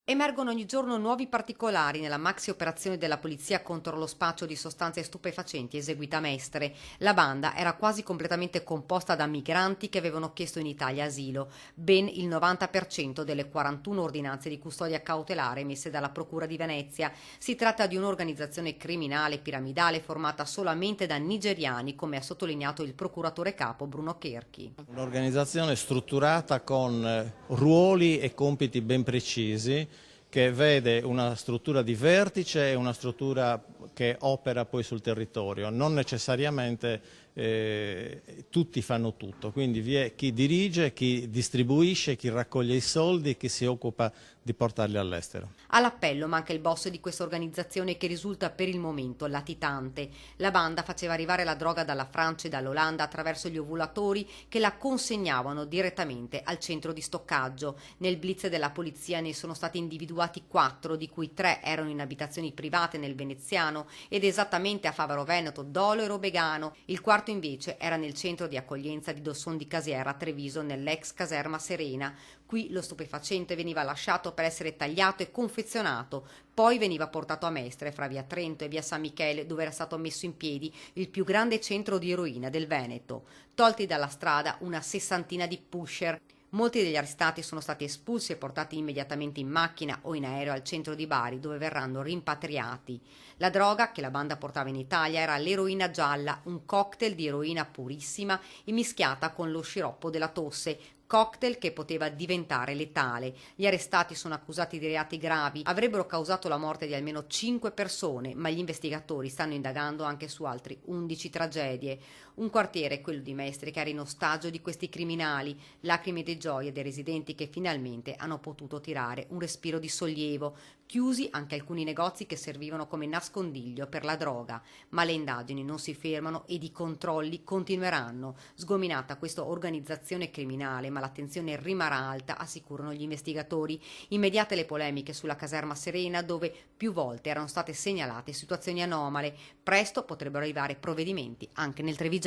Emergono ogni giorno nuovi particolari nella maxi operazione della polizia contro lo spaccio di sostanze stupefacenti eseguita a Mestre. La banda era quasi completamente composta da migranti che avevano chiesto in Italia asilo, ben il 90% delle 41 ordinanze di custodia cautelare emesse dalla Procura di Venezia. Si tratta di un'organizzazione criminale piramidale formata solamente da nigeriani, come ha sottolineato il procuratore capo Bruno Cherchi. Un'organizzazione strutturata con ruoli e compiti ben precisi, che vede una struttura di vertice e una struttura che opera poi sul territorio. Non necessariamente tutti fanno tutto, quindi vi è chi dirige, chi distribuisce, chi raccoglie i soldi e chi si occupa di portarli all'estero. All'appello manca il boss di questa organizzazione che risulta per il momento latitante. La banda faceva arrivare la droga dalla Francia e dall'Olanda attraverso gli ovulatori che la consegnavano direttamente al centro di stoccaggio. Nel blitz della polizia ne sono stati individuati 4, di cui 3 erano in abitazioni private nel Veneziano ed esattamente a Favaro Veneto, Dolo e Robegano. Il quarto invece era nel centro di accoglienza di Dosson di Casiera a Treviso, nell'ex caserma Serena. Qui lo stupefacente veniva lasciato per essere tagliato e confezionato, poi veniva portato a Mestre, fra via Trento e via San Michele, dove era stato messo in piedi il più grande centro di eroina del Veneto. Tolti dalla strada una sessantina di pusher. Molti degli arrestati sono stati espulsi e portati immediatamente in macchina o in aereo al centro di Bari, dove verranno rimpatriati. La droga che la banda portava in Italia era l'eroina gialla, un cocktail di eroina purissima immischiata con lo sciroppo della tosse, cocktail che poteva diventare letale. Gli arrestati sono accusati di reati gravi, avrebbero causato la morte di almeno 5 persone, ma gli investigatori stanno indagando anche su altri 11 tragedie. Un quartiere, quello di Mestre, che era in ostaggio di questi criminali, lacrime di gioia dei residenti che finalmente hanno potuto tirare un respiro di sollievo. Chiusi anche alcuni negozi che servivano come nascondiglio per la droga, ma le indagini non si fermano ed i controlli continueranno. Sgominata questa organizzazione criminale, ma l'attenzione rimarrà alta, assicurano gli investigatori. Immediate le polemiche sulla caserma Serena, dove più volte erano state segnalate situazioni anomale. Presto potrebbero arrivare provvedimenti anche nel Trevigiano.